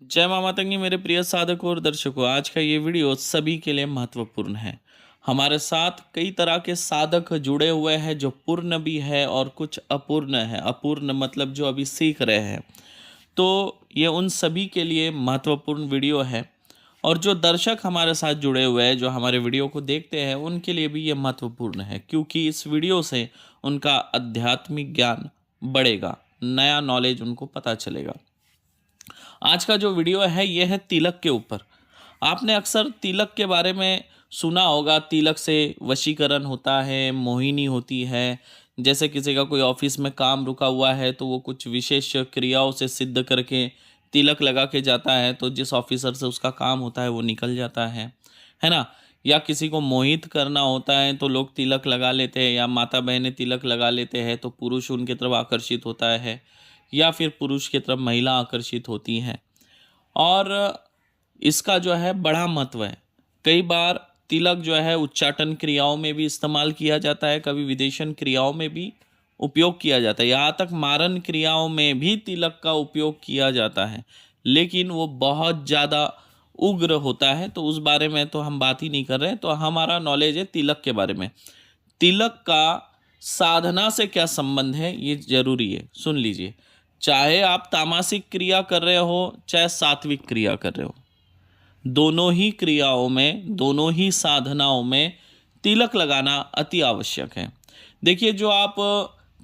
जय माँ मातंगी मेरे प्रिय साधकों और दर्शकों। आज का ये वीडियो सभी के लिए महत्वपूर्ण है। हमारे साथ कई तरह के साधक जुड़े हुए हैं जो पूर्ण भी है और कुछ अपूर्ण है। अपूर्ण मतलब जो अभी सीख रहे हैं। तो ये उन सभी के लिए महत्वपूर्ण वीडियो है। और जो दर्शक हमारे साथ जुड़े हुए हैं, जो हमारे वीडियो को देखते हैं, उनके लिए भी ये महत्वपूर्ण है, क्योंकि इस वीडियो से उनका आध्यात्मिक ज्ञान बढ़ेगा, नया नॉलेज उनको पता चलेगा। आज का जो वीडियो है ये है तिलक के ऊपर। आपने अक्सर तिलक के बारे में सुना होगा। तिलक से वशीकरण होता है, मोहिनी होती है। जैसे किसी का कोई ऑफिस में काम रुका हुआ है तो वो कुछ विशेष क्रियाओं से सिद्ध करके तिलक लगा के जाता है, तो जिस ऑफिसर से उसका काम होता है वो निकल जाता है ना। या किसी को मोहित करना होता है तो लोग तिलक लगा लेते हैं, या माता बहनें तिलक लगा लेते हैं तो पुरुष उनकी तरफ आकर्षित होता है, या फिर पुरुष की तरफ महिला आकर्षित होती हैं। और इसका जो है बड़ा महत्व है। कई बार तिलक जो है उच्चाटन क्रियाओं में भी इस्तेमाल किया जाता है, कभी विदेशन क्रियाओं में भी उपयोग किया जाता है, यहाँ तक मारन क्रियाओं में भी तिलक का उपयोग किया जाता है। लेकिन वो बहुत ज़्यादा उग्र होता है, तो उस बारे में तो हम बात ही नहीं कर रहे हैं। तो हमारा नॉलेज है तिलक के बारे में। तिलक का साधना से क्या संबंध है ये जरूरी है, सुन लीजिए। चाहे आप तामसिक क्रिया कर रहे हो, चाहे सात्विक क्रिया कर रहे हो, दोनों ही क्रियाओं में, दोनों ही साधनाओं में तिलक लगाना अति आवश्यक है। देखिए, जो आप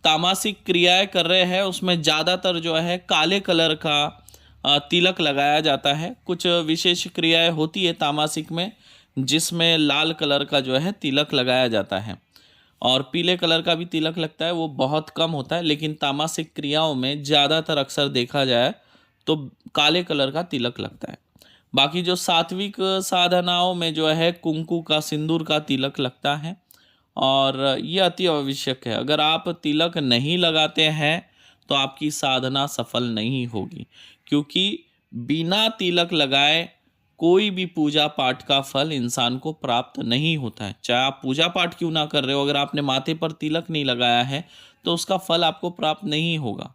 तामसिक क्रियाएं कर रहे हैं उसमें ज़्यादातर जो है काले कलर का तिलक लगाया जाता है। कुछ विशेष क्रियाएं होती है तामसिक में जिसमें लाल कलर का जो है तिलक लगाया जाता है, और पीले कलर का भी तिलक लगता है, वो बहुत कम होता है। लेकिन तामसिक क्रियाओं में ज़्यादातर अक्सर देखा जाए तो काले कलर का तिलक लगता है। बाकी जो सात्विक साधनाओं में जो है कुंकू का, सिंदूर का तिलक लगता है, और ये अति आवश्यक है। अगर आप तिलक नहीं लगाते हैं तो आपकी साधना सफल नहीं होगी, क्योंकि बिना तिलक लगाए कोई भी पूजा पाठ का फल इंसान को प्राप्त नहीं होता है। चाहे आप पूजा पाठ क्यों ना कर रहे हो, अगर आपने माथे पर तिलक नहीं लगाया है तो उसका फल आपको प्राप्त नहीं होगा।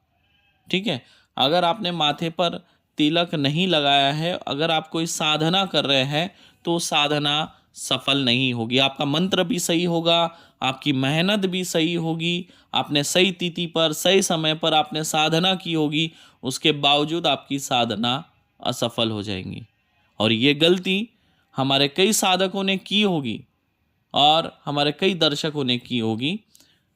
ठीक है। अगर आपने माथे पर तिलक नहीं लगाया है, अगर आप कोई साधना कर रहे हैं तो साधना सफल नहीं होगी। आपका मंत्र भी सही होगा, आपकी मेहनत भी सही होगी, आपने सही तिथि पर, सही समय पर आपने साधना की होगी, उसके बावजूद आपकी साधना असफल हो जाएंगी। और ये गलती हमारे कई साधकों ने की होगी और हमारे कई दर्शकों ने की होगी।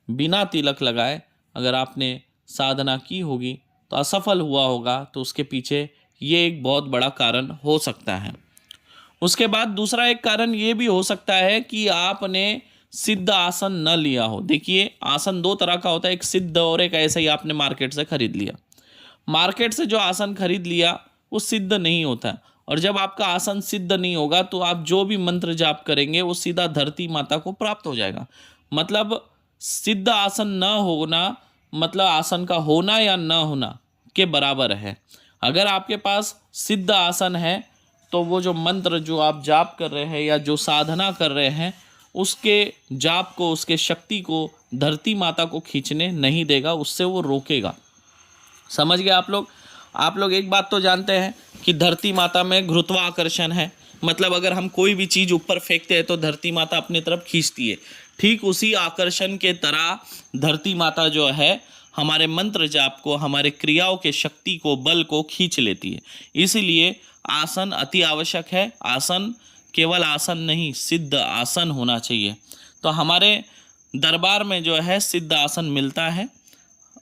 बिना तिलक लगाए अगर आपने साधना की होगी तो असफल हुआ होगा, तो उसके पीछे ये एक बहुत बड़ा कारण हो सकता है। उसके बाद दूसरा एक कारण ये भी हो सकता है कि आपने सिद्ध आसन न लिया हो। देखिए, आसन दो तरह का होता है, एक सिद्ध और एक ऐसा ही आपने मार्केट से खरीद लिया। मार्केट से जो आसन खरीद लिया वो सिद्ध नहीं होता है, और जब आपका आसन सिद्ध नहीं होगा तो आप जो भी मंत्र जाप करेंगे वो सीधा धरती माता को प्राप्त हो जाएगा। मतलब सिद्ध आसन न होना मतलब आसन का होना या न होना के बराबर है। अगर आपके पास सिद्ध आसन है तो वो जो मंत्र जो आप जाप कर रहे हैं या जो साधना कर रहे हैं, उसके जाप को, उसके शक्ति को धरती माता को खींचने नहीं देगा, उससे वो रोकेगा। समझ गए आप लोग? आप लोग एक बात तो जानते हैं कि धरती माता में गुरुत्वाकर्षण है। मतलब अगर हम कोई भी चीज़ ऊपर फेंकते हैं तो धरती माता अपनी तरफ खींचती है। ठीक उसी आकर्षण के तरह धरती माता जो है हमारे मंत्र जाप को, हमारे क्रियाओं के शक्ति को, बल को खींच लेती है। इसीलिए आसन अति आवश्यक है। आसन केवल आसन नहीं, सिद्ध आसन होना चाहिए। तो हमारे दरबार में जो है सिद्ध आसन मिलता है,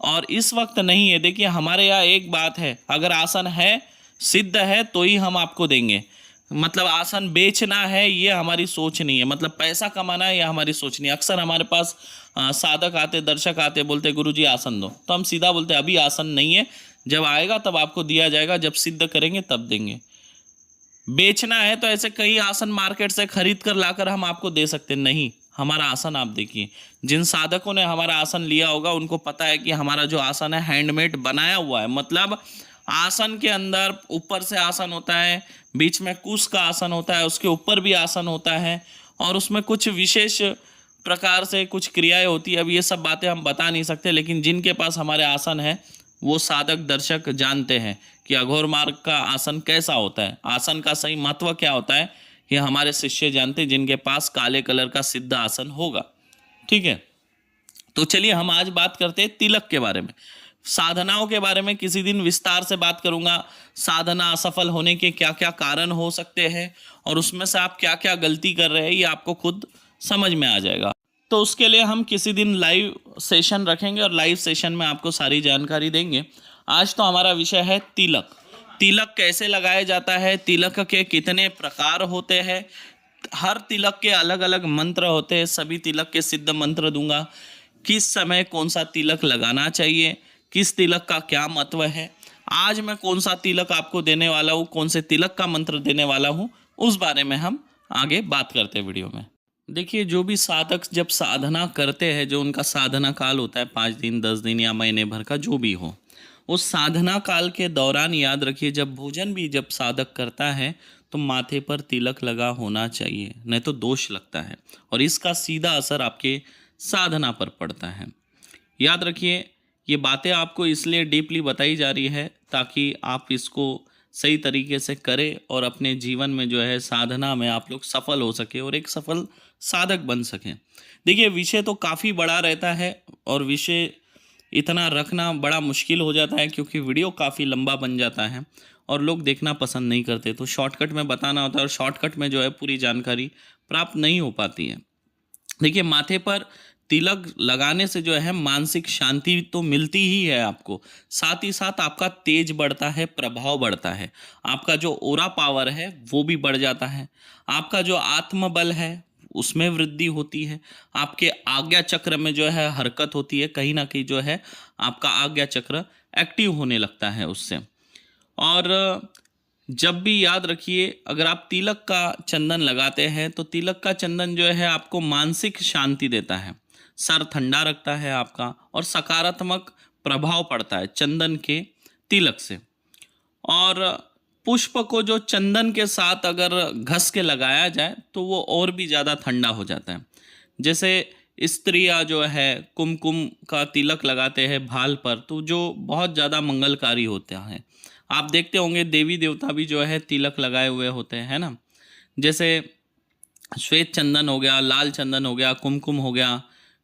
और इस वक्त नहीं है। देखिए, हमारे यहाँ एक बात है, अगर आसन है, सिद्ध है, तो ही हम आपको देंगे। मतलब आसन बेचना है ये हमारी सोच नहीं है, मतलब पैसा कमाना है ये हमारी सोच नहीं है। अक्सर हमारे पास साधक आते, दर्शक आते, बोलते गुरुजी आसन दो, तो हम सीधा बोलते अभी आसन नहीं है, जब आएगा तब आपको दिया जाएगा, जब सिद्ध करेंगे तब देंगे। बेचना है तो ऐसे कई आसन मार्केट से खरीद कर लाकर हम आपको दे सकते नहीं। हमारा आसन आप देखिए, जिन साधकों ने हमारा आसन लिया होगा उनको पता है कि हमारा जो आसन है हैंडमेड बनाया हुआ है। मतलब आसन के अंदर ऊपर से आसन होता है, बीच में कुश का आसन होता है, उसके ऊपर भी आसन होता है, और उसमें कुछ विशेष प्रकार से कुछ क्रियाएं होती है। अब ये सब बातें हम बता नहीं सकते, लेकिन जिनके पास हमारे आसन है वो साधक दर्शक जानते हैं कि कि अघोर मार्ग का आसन कैसा होता है, आसन का सही महत्व क्या होता है, ये हमारे शिष्य जानते हैं जिनके पास काले कलर का सिद्ध आसन होगा। ठीक है, तो चलिए हम आज बात करते हैं तिलक के बारे में। साधनाओं के बारे में किसी दिन विस्तार से बात करूंगा। साधना असफल होने के क्या क्या कारण हो सकते हैं और उसमें से आप क्या क्या गलती कर रहे हैं ये आपको खुद समझ में आ जाएगा। तो उसके लिए हम किसी दिन लाइव सेशन रखेंगे और लाइव सेशन में आपको सारी जानकारी देंगे। आज तो हमारा विषय है तिलक। तिलक कैसे लगाया जाता है, तिलक के कितने प्रकार होते हैं, हर तिलक के अलग अलग मंत्र होते हैं, सभी तिलक के सिद्ध मंत्र दूंगा। किस समय कौन सा तिलक लगाना चाहिए, किस तिलक का क्या महत्व है, आज मैं कौन सा तिलक आपको देने वाला हूँ, कौन से तिलक का मंत्र देने वाला हूँ, उस बारे में हम आगे बात करते हैं वीडियो में। देखिए, जो भी साधक जब साधना करते हैं, जो उनका साधना काल होता है 5 दिन 10 दिन या महीने भर का जो भी हो, उस साधना काल के दौरान याद रखिए जब भोजन भी जब साधक करता है तो माथे पर तिलक लगा होना चाहिए, नहीं तो दोष लगता है और इसका सीधा असर आपके साधना पर पड़ता है। याद रखिए, ये बातें आपको इसलिए डीपली बताई जा रही है ताकि आप इसको सही तरीके से करें और अपने जीवन में जो है साधना में आप लोग सफल हो सके और एक सफल साधक बन सकें। देखिए, विषय तो काफ़ी बड़ा रहता है और विषय इतना रखना बड़ा मुश्किल हो जाता है क्योंकि वीडियो काफ़ी लंबा बन जाता है और लोग देखना पसंद नहीं करते, तो शॉर्टकट में बताना होता है और शॉर्टकट में जो है पूरी जानकारी प्राप्त नहीं हो पाती है। देखिए, माथे पर तिलक लगाने से जो है मानसिक शांति तो मिलती ही है आपको, साथ ही साथ आपका तेज बढ़ता है, प्रभाव बढ़ता है, आपका जो ओरा पावर है वो भी बढ़ जाता है, आपका जो आत्मबल है उसमें वृद्धि होती है, आपके आज्ञा चक्र में जो है हरकत होती है, कहीं ना कहीं जो है आपका आज्ञा चक्र एक्टिव होने लगता है उससे। और जब भी याद रखिए, अगर आप तिलक का चंदन लगाते हैं तो तिलक का चंदन जो है आपको मानसिक शांति देता है, सर ठंडा रखता है आपका और सकारात्मक प्रभाव पड़ता है चंदन के तिलक से। और पुष्प को जो चंदन के साथ अगर घस के लगाया जाए तो वो और भी ज़्यादा ठंडा हो जाता है। जैसे स्त्रियाँ जो है कुमकुम का तिलक लगाते हैं भाल पर, तो जो बहुत ज़्यादा मंगलकारी होता है। आप देखते होंगे देवी देवता भी जो है तिलक लगाए हुए होते हैं, है ना। जैसे श्वेत चंदन हो गया, लाल चंदन हो गया, कुमकुम हो गया,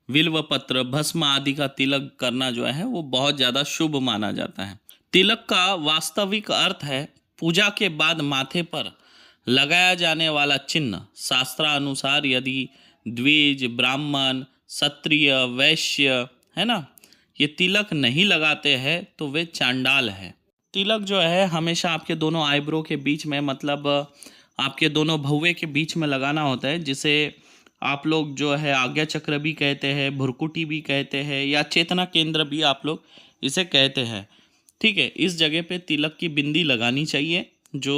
बिल्व पत्र, भस्म आदि का तिलक करना जो है वो बहुत ज़्यादा शुभ माना जाता है। तिलक का वास्तविक अर्थ है पूजा के बाद माथे पर लगाया जाने वाला चिन्ह। शास्त्रानुसार यदि द्विज, ब्राह्मण, क्षत्रिय, वैश्य, है ना, ये तिलक नहीं लगाते हैं तो वे चांडाल है। तिलक जो है हमेशा आपके दोनों आईब्रो के बीच में, मतलब आपके दोनों भौवे के बीच में लगाना होता है, जिसे आप लोग जो है आज्ञा चक्र भी कहते हैं, भुरकुटी भी कहते हैं या चेतना केंद्र भी आप लोग इसे कहते हैं। ठीक है, इस जगह पे तिलक की बिंदी लगानी चाहिए जो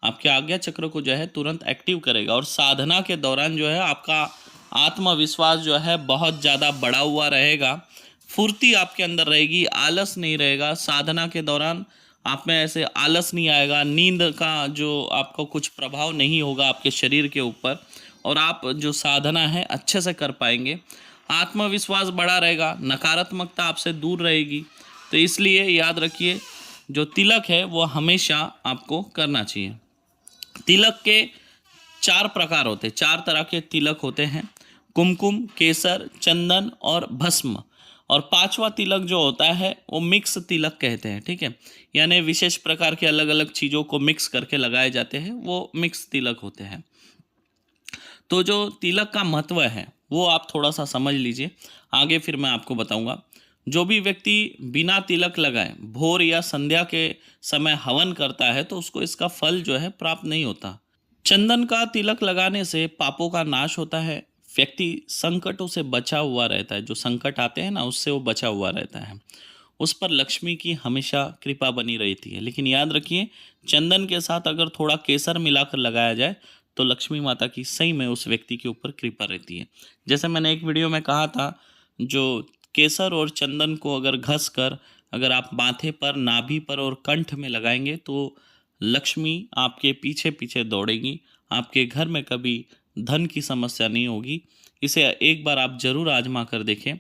आपके आज्ञा चक्र को जो है तुरंत एक्टिव करेगा। और साधना के दौरान जो है आपका आत्मविश्वास जो है बहुत ज़्यादा बढ़ा हुआ रहेगा, फुर्ती आपके अंदर रहेगी, आलस नहीं रहेगा। साधना के दौरान आप में ऐसे आलस नहीं आएगा, नींद का जो आपको कुछ प्रभाव नहीं होगा आपके शरीर के ऊपर और आप जो साधना है अच्छे से कर पाएंगे। आत्मविश्वास बढ़ा रहेगा, नकारात्मकता आपसे दूर रहेगी। तो इसलिए याद रखिए, जो तिलक है वो हमेशा आपको करना चाहिए। तिलक के 4 प्रकार होते हैं, 4 तरह के तिलक होते हैं, कुमकुम, केसर, चंदन और भस्म। और 5वां तिलक जो होता है वो मिक्स तिलक कहते हैं। ठीक है, यानी विशेष प्रकार के अलग अलग चीज़ों को मिक्स करके लगाए जाते हैं, वो मिक्स तिलक होते हैं। तो जो तिलक का महत्व है वो आप थोड़ा सा समझ लीजिए, आगे फिर मैं आपको बताऊंगा। जो भी व्यक्ति बिना तिलक लगाए भोर या संध्या के समय हवन करता है तो उसको इसका फल जो है प्राप्त नहीं होता। चंदन का तिलक लगाने से पापों का नाश होता है, व्यक्ति संकटों से बचा हुआ रहता है, जो संकट आते हैं ना उससे वो बचा हुआ रहता है, उस पर लक्ष्मी की हमेशा कृपा बनी रहती है। लेकिन याद रखिए, चंदन के साथ अगर थोड़ा केसर मिलाकर लगाया जाए तो लक्ष्मी माता की सही में उस व्यक्ति के ऊपर कृपा रहती है। जैसे मैंने एक वीडियो में कहा था, जो केसर और चंदन को अगर घस कर अगर आप माथे पर, नाभि पर और कंठ में लगाएंगे तो लक्ष्मी आपके पीछे पीछे दौड़ेगी, आपके घर में कभी धन की समस्या नहीं होगी। इसे एक बार आप जरूर आजमा कर देखें।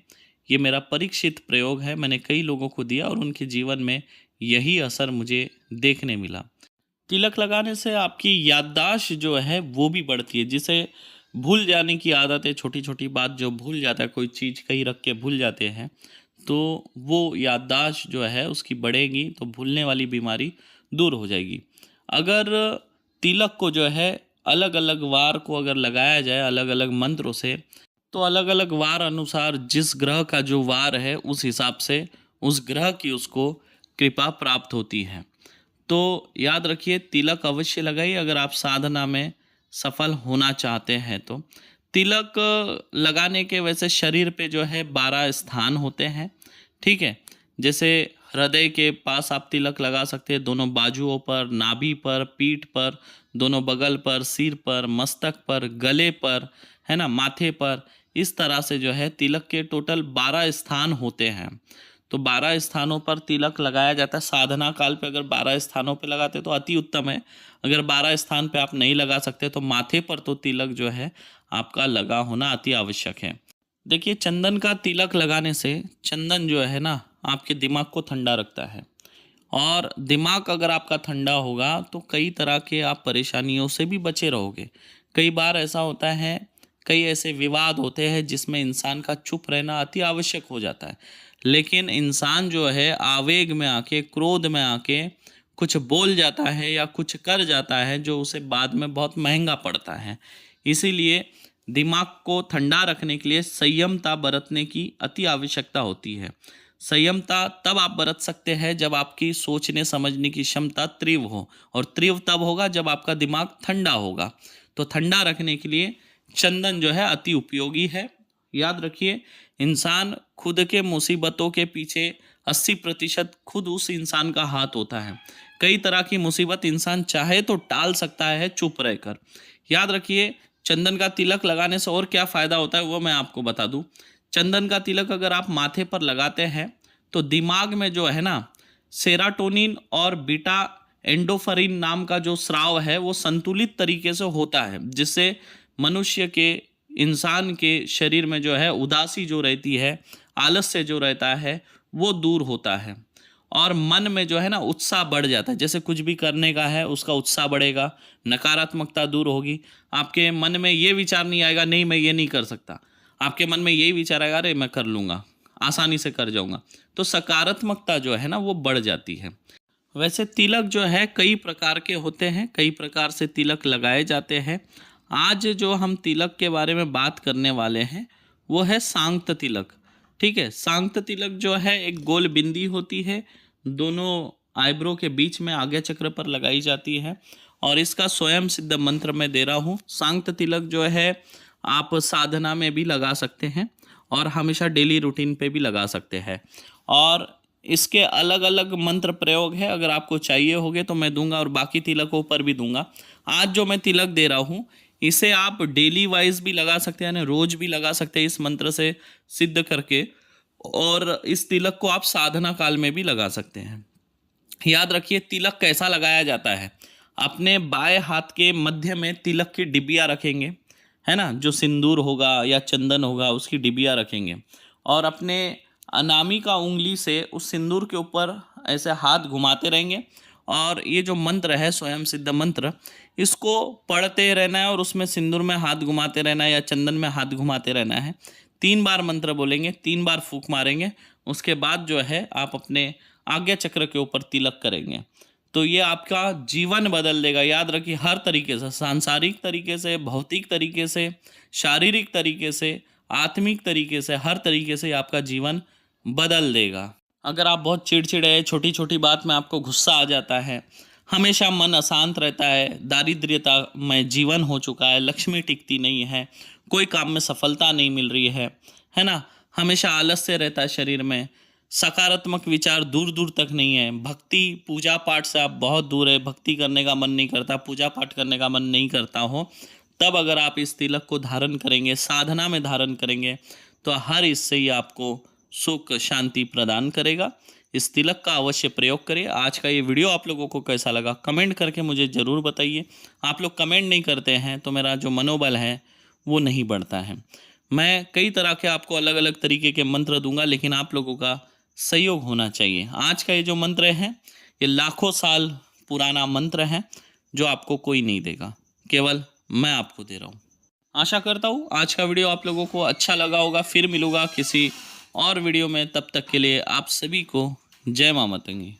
ये मेरा परीक्षित प्रयोग है, मैंने कई लोगों को दिया और उनके जीवन में यही असर मुझे देखने मिला। तिलक लगाने से आपकी याददाश्त जो है वो भी बढ़ती है, जिसे भूल जाने की आदत है, छोटी छोटी बात जो भूल जाता है, कोई चीज़ कहीं रख के भूल जाते हैं, तो वो याददाश्त जो है उसकी बढ़ेगी, तो भूलने वाली बीमारी दूर हो जाएगी। अगर तिलक को जो है अलग अलग वार को अगर लगाया जाए अलग अलग मंत्रों से, तो अलग अलग वार अनुसार जिस ग्रह का जो वार है उस हिसाब से उस ग्रह की उसको कृपा प्राप्त होती है। तो याद रखिए, तिलक अवश्य लगाइए अगर आप साधना में सफल होना चाहते हैं तो। तिलक लगाने के वैसे शरीर पे जो है 12 स्थान होते हैं, ठीक है। जैसे हृदय के पास आप तिलक लगा सकते हैं, दोनों बाजुओं पर, नाभि पर, पीठ पर, दोनों बगल पर, सिर पर, मस्तक पर, गले पर, है ना, माथे पर। इस तरह से जो है तिलक के टोटल 12 स्थान होते हैं। तो 12 स्थानों पर तिलक लगाया जाता है। साधना काल पे अगर 12 स्थानों पे लगाते तो अति उत्तम है। अगर 12 स्थान पे आप नहीं लगा सकते तो माथे पर तो तिलक जो है आपका लगा होना अति आवश्यक है। देखिए, चंदन का तिलक लगाने से चंदन जो है ना आपके दिमाग को ठंडा रखता है, और दिमाग अगर आपका ठंडा होगा तो कई तरह के आप परेशानियों से भी बचे रहोगे। कई बार ऐसा होता है, कई ऐसे विवाद होते हैं जिसमें इंसान का चुप रहना अति आवश्यक हो जाता है, लेकिन इंसान जो है आवेग में आके, क्रोध में आके कुछ बोल जाता है या कुछ कर जाता है जो उसे बाद में बहुत महंगा पड़ता है। इसीलिए दिमाग को ठंडा रखने के लिए संयमता बरतने की अति आवश्यकता होती है। संयमता तब आप बरत सकते हैं जब आपकी सोचने समझने की क्षमता तीव्र हो, और तीव्र तब होगा जब आपका दिमाग ठंडा होगा। तो ठंडा रखने के लिए चंदन जो है अति उपयोगी है। याद रखिए, इंसान खुद के मुसीबतों के पीछे 80% खुद उस इंसान का हाथ होता है। कई तरह की मुसीबत इंसान चाहे तो टाल सकता है चुप रहकर। याद रखिए, चंदन का तिलक लगाने से और क्या फ़ायदा होता है वो मैं आपको बता दूं। चंदन का तिलक अगर आप माथे पर लगाते हैं तो दिमाग में जो है ना सेराटोनिन और बीटा एंडोफरिन नाम का जो स्राव है वो संतुलित तरीके से होता है, जिससे मनुष्य के, इंसान के शरीर में जो है उदासी जो रहती है, आलस्य जो रहता है वो दूर होता है, और मन में जो है ना उत्साह बढ़ जाता है। जैसे कुछ भी करने का है उसका उत्साह बढ़ेगा, नकारात्मकता दूर होगी। आपके मन में ये विचार नहीं आएगा नहीं मैं ये नहीं कर सकता, आपके मन में यही विचार आएगा अरे मैं कर लूँगा, आसानी से कर जाऊँगा। तो सकारात्मकता जो है ना वो बढ़ जाती है। वैसे तिलक जो है कई प्रकार के होते हैं, कई प्रकार से तिलक लगाए जाते हैं। आज जो हम तिलक के बारे में बात करने वाले हैं वो है सांक्त तिलक, ठीक है। सांक्त तिलक जो है एक गोल बिंदी होती है, दोनों आईब्रो के बीच में आगे चक्र पर लगाई जाती है, और इसका स्वयं सिद्ध मंत्र मैं दे रहा हूँ। सांक्त तिलक जो है आप साधना में भी लगा सकते हैं और हमेशा डेली रूटीन पे भी लगा सकते हैं, और इसके अलग अलग मंत्र प्रयोग है। अगर आपको चाहिए होगे तो मैं दूंगा, और बाकी तिलकों पर भी दूंगा। आज जो मैं तिलक दे रहा हूँ इसे आप डेली वाइज भी लगा सकते हैं, यानी रोज भी लगा सकते हैं इस मंत्र से सिद्ध करके, और इस तिलक को आप साधना काल में भी लगा सकते हैं। याद रखिए, तिलक कैसा लगाया जाता है। अपने बाएं हाथ के मध्य में तिलक की डिबिया रखेंगे, है ना, जो सिंदूर होगा या चंदन होगा उसकी डिबिया रखेंगे, और अपने अनामिका उंगली से उस सिंदूर के ऊपर ऐसे हाथ घुमाते रहेंगे, और ये जो मंत्र है स्वयं सिद्ध मंत्र, इसको पढ़ते रहना है और उसमें सिंदूर में हाथ घुमाते रहना है या चंदन में हाथ घुमाते रहना है। 3 बार मंत्र बोलेंगे, 3 बार फूंक मारेंगे, उसके बाद जो है आप अपने आज्ञा चक्र के ऊपर तिलक करेंगे, तो ये आपका जीवन बदल देगा। याद रखिए, हर तरीके से, सांसारिक तरीके से, भौतिक तरीके से, शारीरिक तरीके से, आत्मिक तरीके से, हर तरीके से आपका जीवन बदल देगा। अगर आप बहुत चिड़चिड़े हैं, छोटी छोटी बात में आपको गुस्सा आ जाता है, हमेशा मन अशांत रहता है, दारिद्र्यता में जीवन हो चुका है, लक्ष्मी टिकती नहीं है, कोई काम में सफलता नहीं मिल रही है ना, हमेशा आलस्य रहता है शरीर में, सकारात्मक विचार दूर दूर तक नहीं है, भक्ति पूजा पाठ से आप बहुत दूर है, भक्ति करने का मन नहीं करता, पूजा पाठ करने का मन नहीं करता हो, तब अगर आप इस तिलक को धारण करेंगे, साधना में धारण करेंगे, तो हर इससे ही आपको सुख शांति प्रदान करेगा। इस तिलक का अवश्य प्रयोग करिए। आज का ये वीडियो आप लोगों को कैसा लगा कमेंट करके मुझे ज़रूर बताइए। आप लोग कमेंट नहीं करते हैं तो मेरा जो मनोबल है वो नहीं बढ़ता है। मैं कई तरह के आपको अलग अलग तरीके के मंत्र दूंगा, लेकिन आप लोगों का सहयोग होना चाहिए। आज का ये जो मंत्र है ये लाखों साल पुराना मंत्र है जो आपको कोई नहीं देगा, केवल मैं आपको दे रहा हूँ। आशा करता हूँ आज का वीडियो आप लोगों को अच्छा लगा होगा। फिर मिलूंगा किसी और वीडियो में, तब तक के लिए आप सभी को जय माँ मतंगी।